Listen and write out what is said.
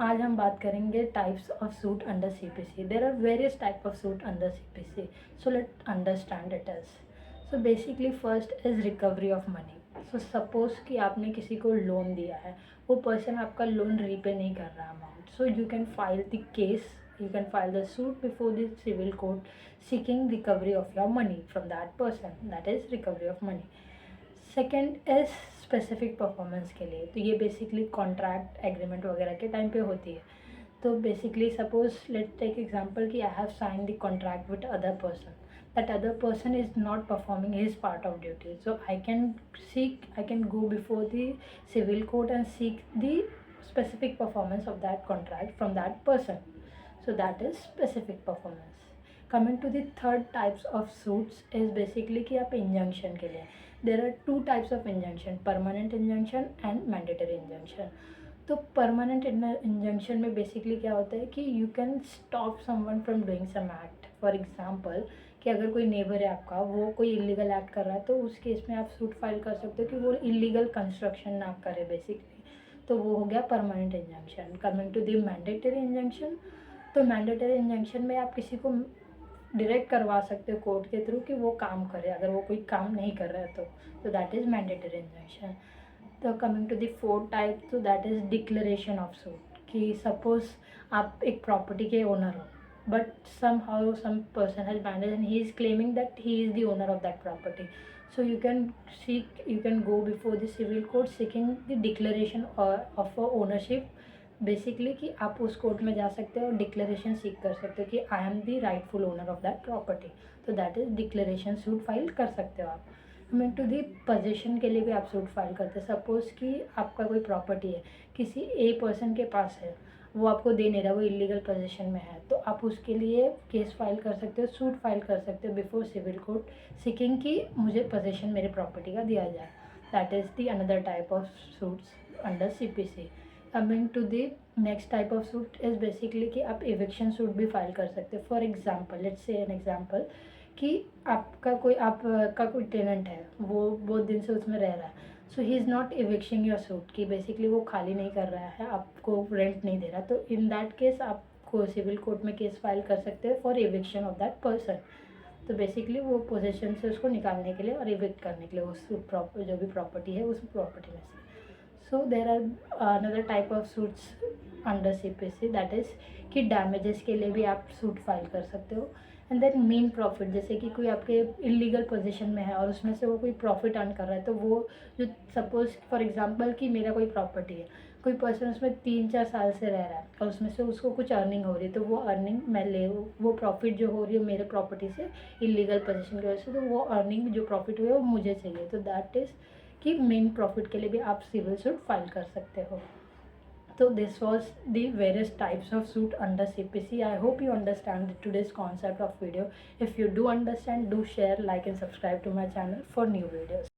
आज हम बात करेंगे types of suit under CPC. There are various type of suit under CPC. So let understand it is. So basically first is recovery of money. So suppose कि आपने किसी को loan दिया है, वो पर्सन आपका लोन रीपे नहीं कर रहा amount, so you can file the case, you can file the suit before the civil court seeking recovery of your money from that person. That is recovery of money. Second is specific performance के लिए. तो ये basically contract agreement वगैरह के time पे होती है. तो basically suppose let take example कि I have sign the contract with other person. That other person is not performing his part of duty. So I can go before the civil court and seek the specific performance of that contract from that person. So that is specific performance. Coming to the third types of suits is basically कि आप injunction के लिए. There are two types of injunction, permanent injunction and mandatory injunction. तो permanent injunction में basically क्या होता है कि you can stop someone from doing some act. For example कि अगर कोई नेबर है आपका, वो कोई इलीगल एक्ट कर रहा है, तो उस केस में आप सूट फाइल कर सकते हो कि वो इलीगल कंस्ट्रक्शन ना करे बेसिकली. तो वो हो गया permanent injunction. Coming to the mandatory injunction, तो मैंडेटरी इंजंक्शन में आप किसी को डायरेक्ट करवा सकते हो कोर्ट के थ्रू कि वो काम करे, अगर वो कोई काम नहीं कर रहा है तो दैट इज़ मैंडेटरी इंजंक्शन. तो coming to the fourth type, तो that is declaration of suit. कि सपोज आप एक प्रॉपर्टी के ओनर हो, but somehow some person has bandaged and he is claiming that he is the owner of that property. So you can go before the civil court seeking the declaration of ownership. Basically कि आप उस court में जा सकते हो और declaration सीख कर सकते हो कि I am the rightful owner of that property. तो that is declaration suit file कर सकते हो आप. मीन टू दी पोजीशन के लिए भी आप सूट फाइल करते हैं. सपोज कि आपका कोई प्रॉपर्टी है, किसी ए पर्सन के पास है, वो आपको दे नहीं रहा, वो इलीगल पोजीशन में है, तो आप उसके लिए केस फाइल कर सकते हो, सूट फाइल कर सकते हो बिफोर सिविल कोर्ट सीकिंग कि मुझे पोजीशन मेरे प्रॉपर्टी का दिया जाए. That is the another type of suits under CPC. Coming to the next type of suit is basically कि आप एविक्शन सूट भी फाइल कर सकते हो. For example let's say an example कि आपका कोई टेनेंट है, वो बहुत दिन से उसमें रह रहा है. So he is not evicting your suit, कि बेसिकली वो खाली नहीं कर रहा है, आपको रेंट नहीं दे रहा. तो इन दैट केस आपको सिविल कोर्ट में केस फाइल कर सकते हो for eviction of that person. तो बेसिकली वो पोजीशन से उसको निकालने के लिए और एविक्ट करने के लिए उस जो भी प्रॉपर्टी है उस प्रॉपर्टी में से. So there are another type of suits under CPC, that is कि डैमेजेस के लिए भी आप सूट फाइल कर सकते हो. एंड देन मेन प्रॉफिट, जैसे कि कोई आपके इलीगल पोजीशन में है और उसमें से वो कोई प्रॉफिट अर्न कर रहा है, तो वो जो सपोज फॉर एग्जांपल कि मेरा कोई प्रॉपर्टी है, कोई पर्सन उसमें 3-4 साल से रह रहा है और उसमें से उसको कुछ अर्निंग हो रही है, तो वो अर्निंग मैं ले, वो प्रॉफिट जो हो रही है मेरे प्रॉपर्टी से इलीगल पोजीशन की वजह से, तो वो अर्निंग जो प्रॉफिट हुई है वो मुझे चाहिए. तो दैट इज़ कि मेन प्रॉफिट के लिए भी आप सिविल सूट फाइल कर सकते हो. So this was the various types of suit under CPC. I hope you understand today's concept of video. If you do understand, do share, like and subscribe to my channel for new videos.